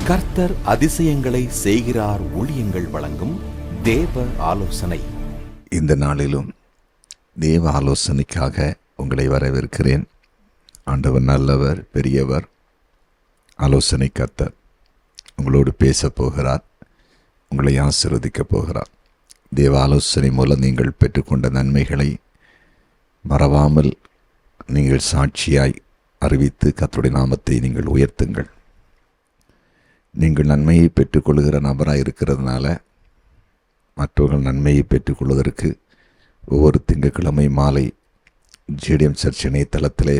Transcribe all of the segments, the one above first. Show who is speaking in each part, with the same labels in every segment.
Speaker 1: கர்த்தர் அதிசயங்களை செய்கிறார் ஊழியங்கள் வழங்கும் தேவ ஆலோசனை.
Speaker 2: இந்த நாளிலும் தேவ ஆலோசனைக்காக உங்களை வரவேற்கிறேன். ஆண்டவர் நல்லவர், பெரியவர். ஆலோசனை கர்த்தர் உங்களோடு பேசப் போகிறார், உங்களை ஆசீர்வதிக்கப் போகிறார். தேவ ஆலோசனை மூலம் நீங்கள் பெற்றுக்கொண்ட நன்மைகளை மறவாமல் நீங்கள் சாட்சியாய் அறிவித்து கர்த்தருடைய நாமத்தை நீங்கள் உயர்த்துங்கள். நீங்கள் நன்மையை பெற்றுக்கொள்கிற நபராக இருக்கிறதுனால மற்றவர்கள் நன்மையை பெற்றுக்கொள்வதற்கு ஒவ்வொரு திங்கட்கிழமை மாலை ஜிடிஎம் சர்ச் இணையதளத்திலே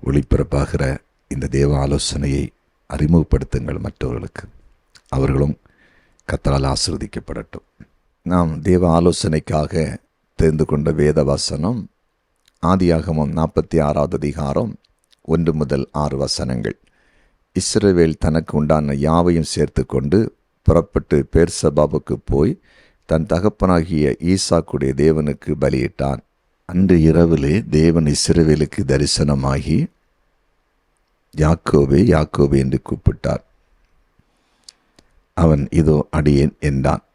Speaker 2: ஒளிபரப்பாகிற இந்த தேவ ஆலோசனையை அறிமுகப்படுத்துங்கள் மற்றவர்களுக்கு. அவர்களும் கர்த்தரால் ஆசீர்வதிக்கப்படட்டும். நாம் தேவ ஆலோசனைக்காக தெரிந்து கொண்ட வேத வசனம் ஆதியாகமம் 46வது அதிகாரம் 1 முதல் 6 வசனங்கள். இஸ்ரவேல் தனக்கு உண்டான யாவையும் சேர்த்து கொண்டு புறப்பட்டு பெர்சபாவுக்கு போய் தன் தகப்பனாகிய ஈசாக்குடைய தேவனுக்கு பலியிட்டான். அன்று இரவிலே தேவன் இஸ்ரவேலுக்கு தரிசனமாகி யாக்கோபே யாக்கோபே என்று கூப்பிட்டார். அவன் இதோ அடியேன் என்றான்.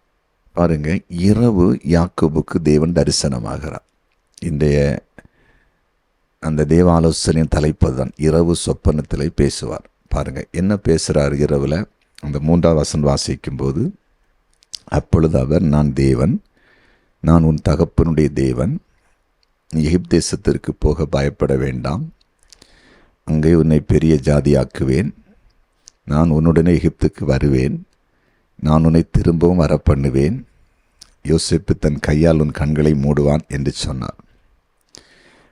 Speaker 2: பாருங்க, இரவு யாக்கோபுக்கு தேவன் தரிசனமாகிறார். இன்றைய அந்த தேவ ஆலோசனையின் தலைப்பு தான், இரவு சொப்பனத்திலே பேசுவார். பாருங்க என்ன பேசுகிறார் இரவில். அந்த 3வது வசனம் வாசிக்கும்போது, அப்பொழுது அவர், நான் தேவன், நான் உன் தகப்பனுடைய தேவன், எகிப்து தேசத்திற்கு போக பயப்பட வேண்டாம், அங்கே உன்னை பெரிய ஜாதியாக்குவேன், நான் உன்னுடனே எகிப்துக்கு வருவேன், நான் உன்னை திரும்பவும் வர பண்ணுவேன், யோசேப்பு தன் கையால் உன் கண்களை மூடுவான் என்று சொன்னார்.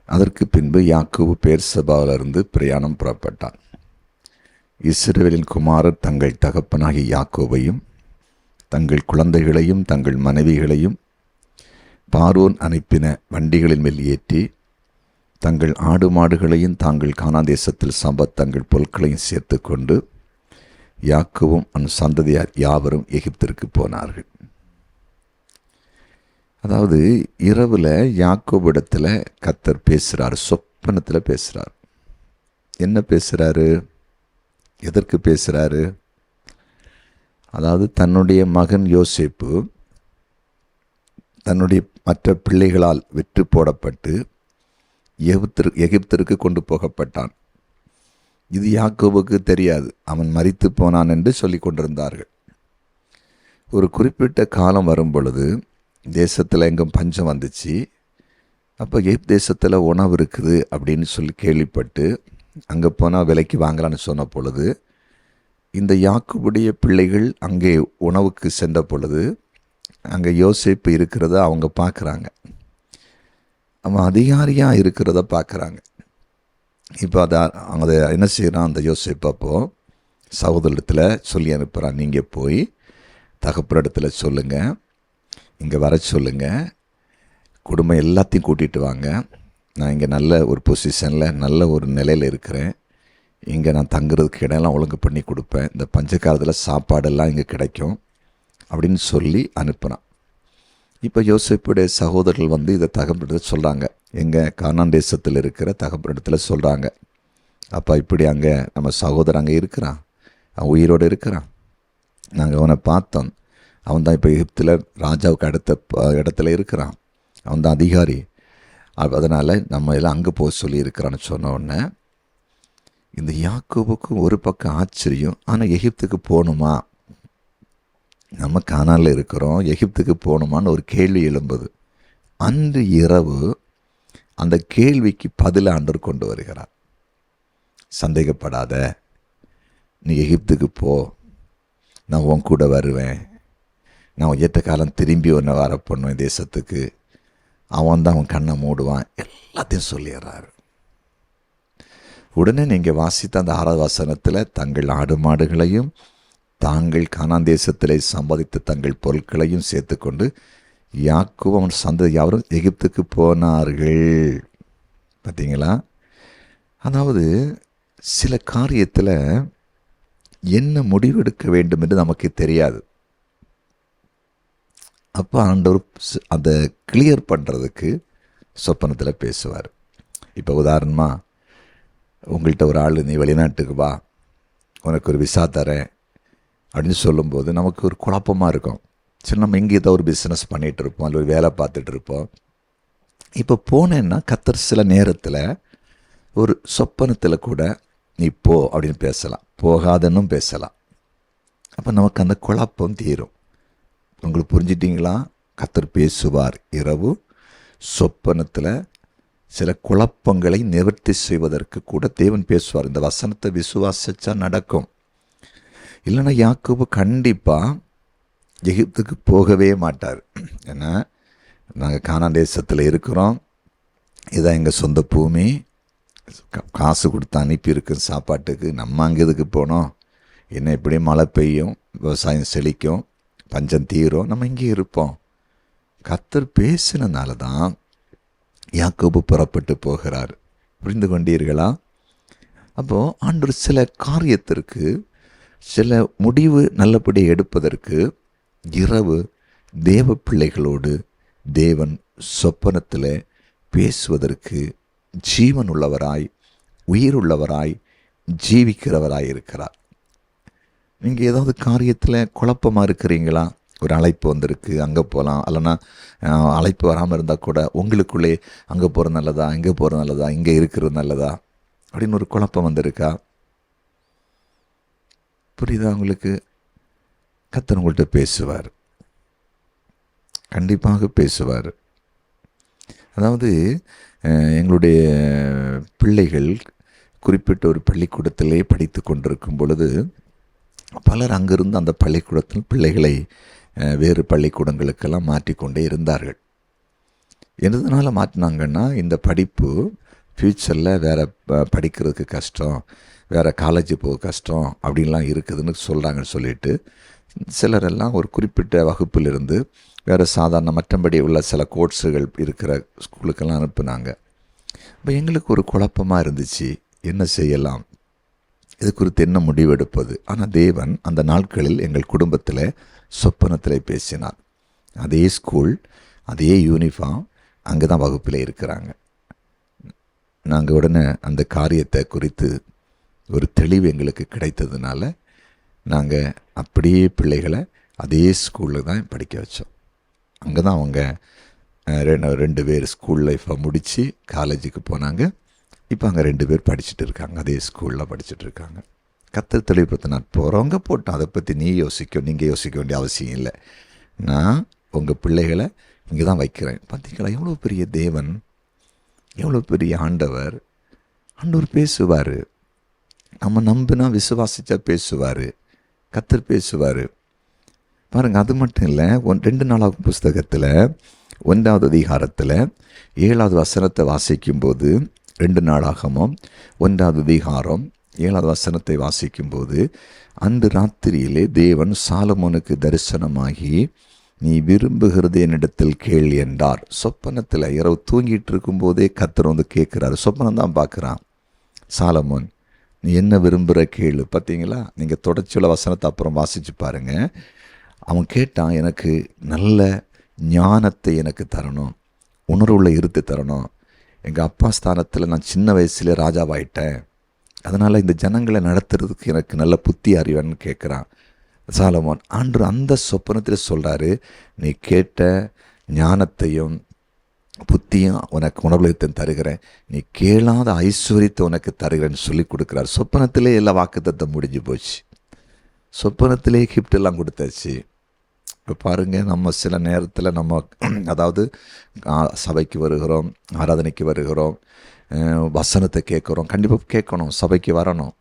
Speaker 2: அதற்கு பின்பு யாக்கோபு பெர்சபாவிலிருந்து பிரயாணம் புறப்பட்டான். இஸ்ரவேலின் குமாரர் தங்கள் தகப்பனாகிய யாக்கோபையும் தங்கள் குழந்தைகளையும் தங்கள் மனைவிகளையும் பார்வோன் அனுப்பின வண்டிகளின் மேல் ஏற்றி தங்கள் ஆடு மாடுகளையும் தாங்கள் கானான் தேசத்தில் தங்கள் பொருட்களையும் சேர்த்து கொண்டு யாக்கோபும் அவன் சந்ததியார் யாவரும் எகிப்திற்கு போனார்கள். அதாவது இரவில் யாக்கோபிடத்தில் கர்த்தர் பேசுகிறார், சொப்பனத்தில் பேசுகிறார். என்ன பேசுகிறாரு, எதற்கு பேசுகிறாரு? அதாவது தன்னுடைய மகன் யோசேப்பு தன்னுடைய மற்ற பிள்ளைகளால் வெற்றி போடப்பட்டு எகிப்திற்கு கொண்டு போகப்பட்டான். இது யாக்கோபுக்கு தெரியாது. அவன் மரித்து போனான் என்று சொல்லி கொண்டிருந்தார்கள். ஒரு குறிப்பிட்ட காலம் வரும் பொழுது தேசத்தில் எங்கும் பஞ்சம் வந்துச்சு. அப்போ எகிப்து தேசத்தில் உணவு இருக்குது அப்படின்னு சொல்லி கேள்விப்பட்டு அங்கே போனால் விலைக்கு வாங்கலான்னு சொன்ன பொழுது இந்த யாக்கோபுடைய பிள்ளைகள் அங்கே உணவுக்கு சென்ற பொழுது அங்கே யோசேப்பு இருக்கிறத அவங்க பார்க்குறாங்க. அவன் அதிகாரியாக இருக்கிறத பார்க்குறாங்க. இப்போ அதை என்ன செய்கிறான் அந்த யோசேப்பு, அப்போது சகோதரத்தில் சொல்லி அனுப்புகிறான், நீங்கள் போய் தகப்பனிடத்தில் சொல்லுங்கள், இங்கே வர சொல்லுங்கள், குடும்பம் எல்லாத்தையும் கூட்டிகிட்டு வாங்க, நான் இங்கே நல்ல ஒரு பொசிஷனில் நல்ல ஒரு நிலையில் இருக்கிறேன், இங்கே நான் தங்குறதுக்கு இடம்லாம் ஒழுங்கு பண்ணி கொடுப்பேன், இந்த பஞ்சகாலத்தில் சாப்பாடெல்லாம் இங்கே கிடைக்கும் அப்படின்னு சொல்லி அனுப்புனான். இப்போ யோசேப்புடைய சகோதரர்கள் இதை தகப்பனிடத்தில் சொல்கிறாங்க, எங்கள் கானான் தேசத்தில் இருக்கிற தகப்பனிடத்தில் சொல்கிறாங்க, அப்போ இப்படி அங்கே நம்ம சகோதரன் அங்கே இருக்கிறான், அவன் உயிரோடு இருக்கிறான், நாங்கள் அவனை பார்த்தோம், அவன் தான் இப்போ எகிப்தில் ராஜாவுக்கு அடுத்த இடத்துல இருக்கிறான், அவன் தான் அதிகாரி, அதனால் நம்ம எல்லாம் அங்கே போக சொல்லி இருக்கிறான்னு சொன்ன உடனே இந்த யாக்கோபுக்கு ஒரு பக்கம் ஆச்சரியம். ஆனால் எகிப்துக்கு போகணுமா, நம்ம கானானில் இருக்கிறோம், எகிப்துக்கு போகணுமான்னு ஒரு கேள்வி எழும்புது. அன்று இரவு அந்த கேள்விக்கு பதில் ஆண்டவர் கொண்டு வருகிறார். சந்தேகப்படாத, நீ எகிப்துக்கு போ, நான் உன் கூட வருவேன், நான் ஏற்ற காலம் திரும்பி ஒன்று வர பண்ணுவேன் தேசத்துக்கு, அவன் தான் அவன் கண்ணை மூடுவான், எல்லாத்தையும் சொல்லிடுறாரு. உடனே நீங்கள் வாசித்த அந்த 6வது வசனத்தில் தங்கள் ஆடு மாடுகளையும் தாங்கள் கானான் தேசத்திலே சம்பாதித்த தங்கள் பொருட்களையும் சேர்த்து கொண்டு யாக்கோபு அவன் சந்ததி யாவரும் எகிப்துக்கு போனார்கள். பார்த்தீங்களா? அதாவது சில காரியத்தில் என்ன முடிவெடுக்க வேண்டும் என்று நமக்கு தெரியாது. அப்போ ஆண்டவர் அதை கிளியர் பண்ணுறதுக்கு சொப்பனத்தில் பேசுவார். இப்போ உதாரணமாக உங்கள்கிட்ட ஒரு ஆள், நீ வெளிநாட்டுக்கு வா, உனக்கு ஒரு விசா தரேன், அப்படின்னு சொல்லும்போது நமக்கு ஒரு குழப்பமாக இருக்கும். சரி, நம்ம எங்கே ஏதோ ஒரு பிஸ்னஸ் பண்ணிகிட்டு இருப்போம், இல்லை ஒரு வேலை பார்த்துட்டு இருப்போம். இப்போ போனேன்னா கர்த்தர் சில நேரத்தில் ஒரு சொப்பனத்தில் கூட நீ போ அப்படின்னு பேசலாம், போகாதன்னும் பேசலாம். அப்போ நமக்கு அந்த குழப்பம் தீரும். உங்களுக்கு புரிஞ்சிட்டிங்களா? கர்த்தர் பேசுவார் இரவு சொப்பனத்தில். சில குழப்பங்களை நிவர்த்தி செய்வதற்கு கூட தேவன் பேசுவார். இந்த வசனத்தை விசுவாசிச்சா நடக்கும். இல்லைன்னா யாக்கோபு கண்டிப்பாக எகிப்துக்கு போகவே மாட்டார். ஏன்னா நாங்கள் கானான் தேசத்தில் இருக்கிறோம், இதான் எங்கள் சொந்த பூமி, காசு கொடுத்து அனுப்பியிருக்கு சாப்பாட்டுக்கு, நம்ம அங்கே எதுக்கு போனோம், என்ன இப்படி மழை பெய்யும், விவசாயம் செழிக்கும், பஞ்சம் தீரும், நம்ம இங்கே இருப்போம். கர்த்தர் பேசினனால தான் யாக்கோபு புறப்பட்டு போகிறார். புரிந்து கொண்டீர்களா? அப்போது ஆண்டவர் சில காரியத்திற்கு, சில முடிவு நல்லபடி எடுப்பதற்கு இரவு தேவ பிள்ளைகளோடு தேவன் சொப்பனத்தில் பேசுவதற்கு ஜீவன் உள்ளவராய், உயிர் உள்ளவராய், ஜீவிக்கிறவராய் இருக்கிறார். நீங்கள் ஏதாவது காரியத்தில் குழப்பமாக இருக்கிறீங்களா? ஒரு அழைப்பு வந்திருக்கு, அங்கே போகலாம், இல்லைன்னா அழைப்பு வராமல் இருந்தால் கூட உங்களுக்குள்ளே அங்கே போகிறது நல்லதா, இங்கே போகிறது நல்லதா, இங்கே இருக்கிறது நல்லதா அப்படின்னு ஒரு குழப்பம் வந்திருக்கா? புரியுதா உங்களுக்கு? கர்த்தர் உங்கள்கிட்ட பேசுவார், கண்டிப்பாக பேசுவார். அதாவது எங்களுடைய பிள்ளைகள் குறிப்பிட்ட ஒரு பள்ளிக்கூடத்திலே படித்து கொண்டிருக்கும் பொழுது பலர் அங்கிருந்து அந்த பள்ளிக்கூடத்தில் பிள்ளைகளை வேறு பள்ளிக்கூடங்களுக்கெல்லாம் மாற்றிக்கொண்டே இருந்தார்கள். எதனால மாற்றினாங்கன்னா, இந்த படிப்பு ஃப்யூச்சரில் வேறு படிக்கிறதுக்கு கஷ்டம், வேறு காலேஜ் போக கஷ்டம் அப்படின்லாம் இருக்குதுன்னு சொல்கிறாங்கன்னு சொல்லிட்டு சிலரெல்லாம் ஒரு குறிப்பிட்ட வகுப்பிலிருந்து வேறு சாதாரண மற்றபடி உள்ள சில கோர்ஸுகள் இருக்கிற ஸ்கூலுக்கெல்லாம் அனுப்புனாங்க. இப்போ எங்களுக்கு ஒரு குழப்பமாக இருந்துச்சு, என்ன செய்யலாம், இது குறித்து என்ன முடிவெடுப்பது. ஆனால் தேவன் அந்த நாட்களில் எங்கள் குடும்பத்தில் சொப்பனத்தில் பேசினார். அதே ஸ்கூல், அதே யூனிஃபார்ம், அங்கே தான் வகுப்பில் இருக்கிறாங்க. நாங்கள் உடனே அந்த காரியத்தை குறித்து ஒரு தெளிவு எங்களுக்கு கிடைத்ததுனால நாங்கள் அப்படியே பிள்ளைகளை அதே ஸ்கூலில் தான் படிக்க வச்சோம். அங்கே தான் அவங்க 2 பேர் ஸ்கூல் லைஃப்பை முடித்து காலேஜுக்கு போனாங்க. இப்போ அங்கே 2 பேர் படிச்சுட்டு இருக்காங்க, அதே ஸ்கூலில் படிச்சுட்டு இருக்காங்க. கர்த்தர் தெளிவுபடுத்தினார், போகிறவங்க போட்டோம், அதை பற்றி நீங்கள் யோசிக்க வேண்டிய அவசியம் இல்லை, நான் உங்கள் பிள்ளைகளை இங்கே தான் வைக்கிறேன். பார்த்தீங்களா எவ்வளோ பெரிய தேவன், எவ்வளோ பெரிய ஆண்டவர். ஆண்டவர் பேசுவார், நம்ம நம்பினா விசுவாசித்தா பேசுவார், கர்த்தர் பேசுவார். பாருங்கள், அது மட்டும் இல்லை, 2 நாளாகும் புஸ்தகத்தில் 1வது அதிகாரத்தில் 7வது வசனத்தை வாசிக்கும்போது, 2 நாளாகமும் 1வது அதிகாரம் 7வது வசனத்தை வாசிக்கும்போது, அன்று ராத்திரியிலே தேவன் சாலமோனுக்கு தரிசனமாகி, நீ விரும்புகிறது என்னிடத்தில் கேள் என்றார். சொப்பனத்தில் இரவு தூங்கிட்டு இருக்கும்போதே கர்த்தர் வந்து கேட்குறாரு, சொப்பனம் தான் பார்க்குறான். சாலமோன், நீ என்ன விரும்புகிற கேளு. பார்த்தீங்களா? நீங்கள் தொடர்ச்சியுள்ள வசனத்தை அப்புறம் வாசித்து பாருங்கள். அவன் கேட்டான், எனக்கு நல்ல ஞானத்தை எனக்கு தரணும், உணர்வுள்ள இருத்து தரணும், எங்கள் அப்பா ஸ்தானத்தில் நான் சின்ன வயசுலேயே ராஜாவாயிட்டேன், அதனால் இந்த ஜனங்களை நடத்துறதுக்கு எனக்கு நல்ல புத்தி அறிவான்னு கேட்குறான் சாலமோன். ஆண்டவர் அந்த சொப்பனத்தில் சொல்கிறாரு, நீ கேட்ட ஞானத்தையும் புத்தியும் உனக்கு உணர்வுலத்தையும் தருகிறேன், நீ கேளாத ஐஸ்வர்யத்தை உனக்கு தருகிறேன்னு சொல்லி கொடுக்குறார். சொப்பனத்திலே எல்லா வாக்குத்தத்தம் முடிஞ்சு போச்சு, சொப்பனத்திலே கிஃப்டெல்லாம் கொடுத்தாச்சு. இப்போ பாருங்கள், நம்ம சில நேரத்தில் நம்ம அதாவது சபைக்கு வருகிறோம், ஆராதனைக்கு வருகிறோம், வசனத்தை கேட்குறோம், கண்டிப்பாக கேட்கணும், சபைக்கு வரணும்,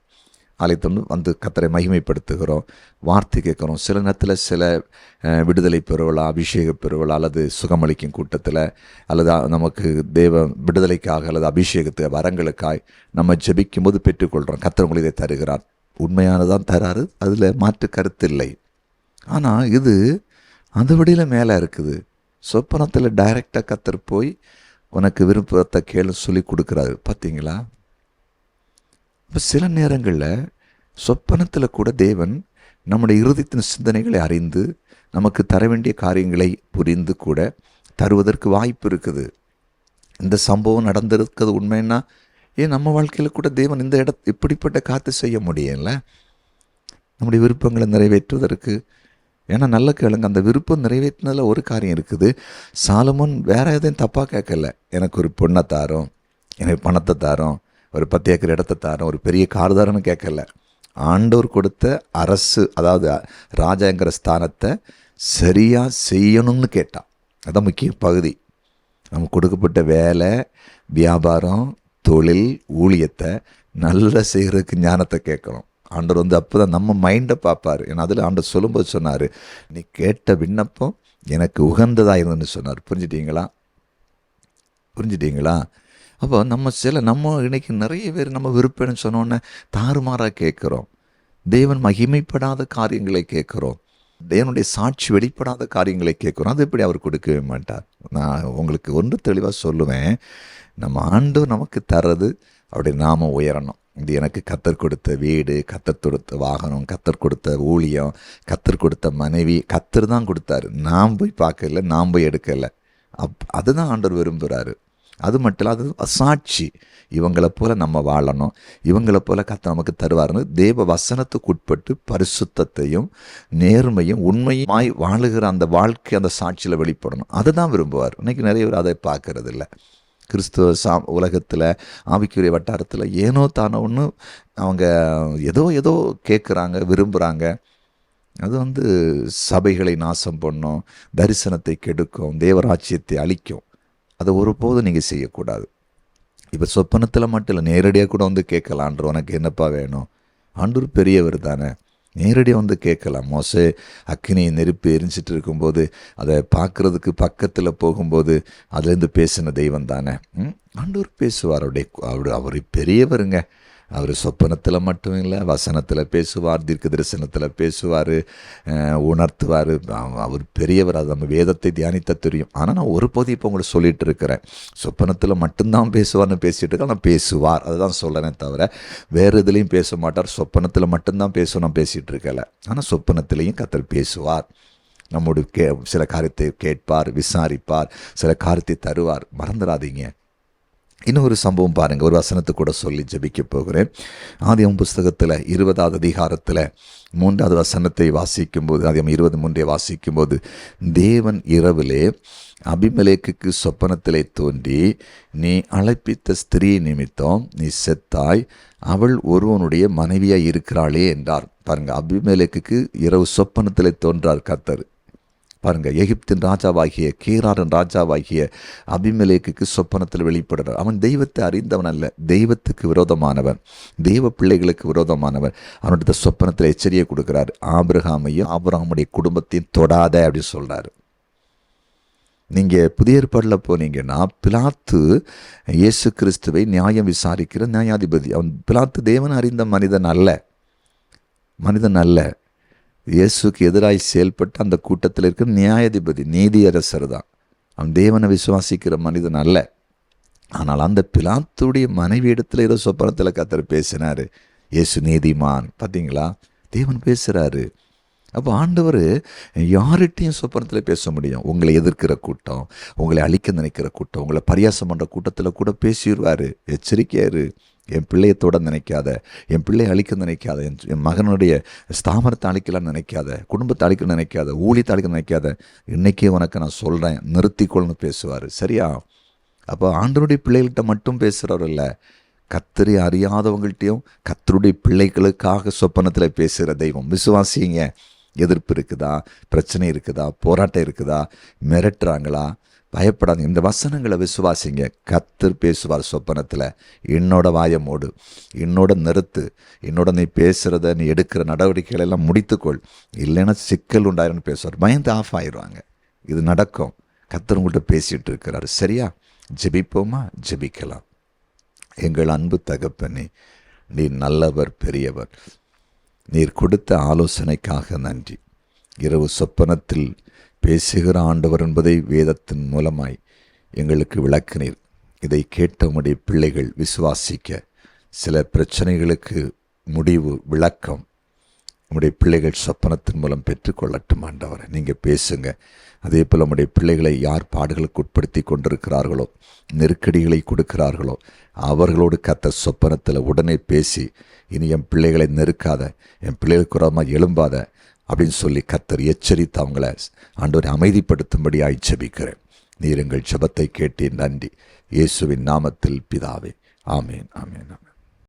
Speaker 2: ஆலயத்தில் வந்து கர்த்தரை மகிமைப்படுத்துகிறோம், வார்த்தை கேட்குறோம். சில நேரத்தில் சில விடுதலை பெருவிழா, அபிஷேக பெருவிழா அல்லது சுகமளிக்கும் கூட்டத்தில் அல்லது நமக்கு தேவ விடுதலைக்காக அல்லது அபிஷேகத்துக்கு வரங்களுக்காய் நம்ம ஜெபிக்கும் போது பெற்றுக்கொள்கிறோம். கர்த்தர் உங்களுக்கு இதை தருகிறார், உண்மையானதான் தராரு, அதில் மாற்று கருத்து இல்லை. ஆனால் இது அதை விடையில் மேலே இருக்குது. சொப்பனத்தில் டைரெக்டாக கர்த்தர் போய் உனக்கு விருப்பத்தை கேளு சொல்லி கொடுக்குறாரு. பார்த்தீங்களா? இப்போ சில நேரங்களில் சொப்பனத்தில் கூட தேவன் நம்முடைய இருதயத்தின் சிந்தனைகளை அறிந்து நமக்கு தர வேண்டிய காரியங்களை புரிந்து கூட தருவதற்கு வாய்ப்பு இருக்குது. இந்த சம்பவம் நடந்திருக்கிறது உண்மைன்னா, ஏன் நம்ம வாழ்க்கையில் கூட தேவன் இந்த இப்படிப்பட்ட காத்து செய்ய முடியல? நம்முடைய விருப்பங்களை நிறைவேற்றுவதற்கு. ஏன்னா நல்ல கேளுங்க, அந்த விருப்பம் நிறைவேற்றினதில் ஒரு காரியம் இருக்குது. சாலமோன் வேற எதையும் தப்பாக கேட்கல. எனக்கு ஒரு பொண்ணை தாரோம், எனக்கு பணத்தை தாரோம், ஒரு 10 ஏக்கர் இடத்தை தாரோம், ஒரு பெரிய கார் தாரோன்னு கேட்கல. ஆண்டவர் கொடுத்த அரசு, அதாவது ராஜாங்கிற ஸ்தானத்தை சரியாக செய்யணும்னு கேட்டான். அதான் முக்கிய பகுதி. நமக்கு கொடுக்கப்பட்ட வேலை, வியாபாரம், தொழில், ஊழியத்தை நல்லா செய்கிறதுக்கு ஞானத்தை கேட்கணும். ஆண்டவர் அப்போ தான் நம்ம மைண்டை பார்ப்பார். ஏன்னா அதில் ஆண்டவர் சொல்லும்போது சொன்னார், நீ கேட்ட விண்ணப்பம் எனக்கு உகந்ததாக இருந்துன்னு சொன்னார். புரிஞ்சுட்டீங்களா? அப்போ நம்ம இன்னைக்கு நிறைய பேர் நம்ம விருப்பம்னு சொன்னோன்னே தாறுமாறாக கேட்குறோம். தேவன் மகிமைப்படாத காரியங்களை கேட்குறோம். தேவனுடைய சாட்சி வெளிப்படாத காரியங்களை கேட்குறோம். அது எப்படி அவர் கொடுக்கவே மாட்டார். நான் உங்களுக்கு ஒன்று தெளிவாக சொல்லுவேன், நம்ம ஆண்டவர் நமக்கு தர்றது அவருடைய நாமம் உயரணும். இது எனக்கு கர்த்தர் கொடுத்த வீடு, கர்த்தர் கொடுத்த வாகனம், கர்த்தர் கொடுத்த ஊழியம், கர்த்தர் கொடுத்த மனைவி, கர்த்தர் தான் கொடுத்தாரு. நாம் போய் பார்க்கல, நாம் போய் எடுக்கலை. அதுதான் ஆண்டவர் விரும்புகிறாரு. அது மட்டும் இல்லை, அது சாட்சி. இவங்களை போல் நம்ம வாழணும், இவங்களை போல் கர்த்தர் நமக்கு தருவார்னு தேவ வசனத்துக்கு உட்பட்டு பரிசுத்தத்தையும் நேர்மையும் உண்மையுமாய் வாழுகிற அந்த வாழ்க்கை அந்த சாட்சியில் வெளிப்படணும். அதை தான் விரும்புவார். இன்றைக்கி நிறைய பேர் அதை பார்க்கறது இல்லை. கிறிஸ்துவ உலகத்தில், ஆவிக்குரிய வட்டாரத்தில் ஏனோ தானோ ஒன்று அவங்க ஏதோ கேட்குறாங்க, விரும்புகிறாங்க. அது சபைகளை நாசம் பண்ணும், தரிசனத்தை கெடுக்கும், தேவராட்சியத்தை அழிக்கும். அதை ஒருபோதும் நீங்கள் செய்யக்கூடாது. இப்போ சொப்பனத்தில் மட்டும் இல்லை, நேரடியாக கூட கேட்கலான்ற, உனக்கு என்னப்பா வேணும்? ஆண்டவர் பெரியவர் தானே, நேரடியாக கேட்கலாம். மோசே அக்கினி நெருப்பு எரிஞ்சிட்டு இருக்கும்போது அதை பார்க்குறதுக்கு பக்கத்தில் போகும்போது அதுலேருந்து பேசின தெய்வம் தானே. ஆண்டவர் பேசுவார். அவர் பெரியவருங்க. அவர் சொப்பனத்தில் மட்டும் இல்லை, வசனத்தில் பேசுவார், தீர்க்க தரிசனத்தில் பேசுவார், உணர்த்துவார். அவர் பெரியவர். அது நம்ம வேதத்தை தியானித்த தெரியும். ஆனால் நான் ஒரு போது இப்போ உங்களுக்கு சொல்லிகிட்டு இருக்கிறேன், சொப்பனத்தில் மட்டும்தான் பேசுவார்னு பேசிகிட்டு இருக்கேன். நான் பேசுவார், அதுதான் சொல்கிறேன் தவிர வேறு எதுலேயும் பேச மாட்டார். சொப்பனத்தில் மட்டும்தான் பேசுவோம் நான் பேசிகிட்டு இருக்கல. ஆனால் சொப்பனத்திலையும் கர்த்தர் பேசுவார். நம்முடைய சில காரியத்தை கேட்பார், விசாரிப்பார், சில காரியத்தை தருவார். மறந்துடாதீங்க. இன்னொரு சம்பவம் பாருங்கள், ஒரு வசனத்தை கூட சொல்லி ஜெபிக்க போகிறேன். ஆதியாகமம் புஸ்தகத்தில் 20வது அதிகாரத்தில் 3வது வசனத்தை வாசிக்கும்போது, ஆதியாகமம் 20:3 வாசிக்கும்போது, தேவன் இரவிலே அபிமெலேக்குக்கு சொப்பனத்திலே தோன்றி, நீ அழைப்பித்த ஸ்திரீ நிமித்தம் நீ செத்தாய், அவள் ஒருவனுடைய மனைவியாய் இருக்கிறாளே என்றார். பாருங்கள், அபிமெலேக்குக்கு இரவு சொப்பனத்திலே தோன்றார் கர்த்தர். பாருங்கள், எகிப்தின் ராஜாவாகிய கேராரின் ராஜாவாகிய அபிமெலேக்குக்கு சொப்பனத்தில் வெளிப்படுறார். அவன் தெய்வத்தை அறிந்தவன் அல்ல, தெய்வத்துக்கு விரோதமானவன், தெய்வ பிள்ளைகளுக்கு விரோதமானவன். அவனுடைய சொப்பனத்தில் எச்சரிக்கை கொடுக்கிறார். ஆபிரகாமையும் ஆபிரகாமுடைய குடும்பத்தையும் தொடாத அப்படின்னு சொல்கிறார். நீங்கள் புதிய ஏற்பாடில் போனீங்கன்னா, பிலாத்து இயேசு கிறிஸ்துவை நியாயம் விசாரிக்கிற நியாயாதிபதி. அவன் பிலாத்து தேவன் அறிந்த மனிதன் அல்ல. இயேசுக்கு எதிராய் செயல்பட்டு அந்த கூட்டத்தில் இருக்கிற நியாயாதிபதி, நீதியரசர் தான். அவன் தேவனை விசுவாசிக்கிற மனிதன் அல்ல. ஆனால் அந்த பிலாத்துடைய மனைவி இடத்துல ஏதோ சொப்பனத்தில் கர்த்தர் பேசினார், இயேசு நீதிமான். பார்த்தீங்களா, தேவன் பேசுகிறாரு. அப்போ ஆண்டவர் யார்கிட்டையும் சொப்பனத்தில் பேச முடியும். உங்களை எதிர்க்கிற கூட்டம், உங்களை அழிக்க நினைக்கிற கூட்டம், உங்களை பரியாசம் பண்ணுற கூட்டத்தில் கூட பேசிடுவார். எச்சரிக்கையாரு, என் பிள்ளையை தொட நினைக்காத, என் பிள்ளையை அழிக்க நினைக்காத, என் மகனுடைய ஸ்தாபனத்தை அழிக்கலான்னு நினைக்காத, குடும்பத்தை அழிக்க நினைக்காத, ஊழியத்தை அழிக்க நினைக்காத, இன்றைக்கே உனக்கு நான் சொல்கிறேன், நிறுத்திக்கொள்னு பேசுவார். சரியா? அப்போ ஆண்டவருடைய பிள்ளைகள்கிட்ட மட்டும் பேசுகிறவர் இல்லை, கர்த்தரை அறியாதவங்கள்ட்டையும் கர்த்தருடைய பிள்ளைகளுக்காக சொப்பனத்தில் பேசுகிற தெய்வம். விசுவாசிங்க. எதிர்ப்பு இருக்குதா, பிரச்சனை இருக்குதா, போராட்டம் இருக்குதா, மிரட்டுறாங்களா, பயப்படாதீங்க. இந்த வசனங்களை விசுவாசிங்க. கர்த்தர் பேசுவார் சொப்பனத்தில். என்னோட வாயை மூடு, என்னோட நிறுத்து, என்னோட நீ பேசுகிறத, நீ எடுக்கிற நடவடிக்கைகள் எல்லாம் முடித்துக்கொள், இல்லைன்னா சிக்கல் உண்டாயிருன்னு பேசுவார். பயந்து ஆஃப் ஆயிடுவாங்க. இது நடக்கும். கர்த்தர் உங்கள்கிட்ட பேசிகிட்டு இருக்கிறார். சரியா? ஜெபிப்போமா? ஜெபிக்கலாம். எங்கள் அன்பு தகப்பனே, நீர் நல்லவர், பெரியவர். நீர் கொடுத்த ஆலோசனைக்காக நன்றி. இரவு சொப்பனத்தில் பேசுகிற ஆண்டவர் என்பதை வேதத்தின் மூலமாய் எங்களுக்கு விளக்கினீர். இதை கேட்ட உம்முடைய பிள்ளைகள் விசுவாசிக்க, சில பிரச்சனைகளுக்கு முடிவு, விளக்கம் உம்முடைய பிள்ளைகள் சொப்பனத்தின் மூலம் பெற்றுக்கொள்ளட்டும் ஆண்டவரே. நீங்கள் பேசுங்க. அதே போல் உம்முடைய பிள்ளைகளை யார் பாடுகளுக்கு உட்படுத்தி கொண்டிருக்கிறார்களோ, நெருக்கடிகளை கொடுக்கிறார்களோ, அவர்களோடு கர்த்தர் சொப்பனத்தில் உடனே பேசி, இனி என் பிள்ளைகளை நெருக்காத, என் பிள்ளைகளுக்கு உரமாக எழும்பாத அப்படின்னு சொல்லி கர்த்தர் எச்சரித்து அவங்கள ஆண்டவரை அமைதிப்படுத்தும்படியாய் ஜெபிக்கிறேன். நீர் எங்கள் ஜெபத்தை கேட்டேன். நன்றி. இயேசுவின் நாமத்தில் பிதாவே. ஆமேன், ஆமேன், ஆமேன்.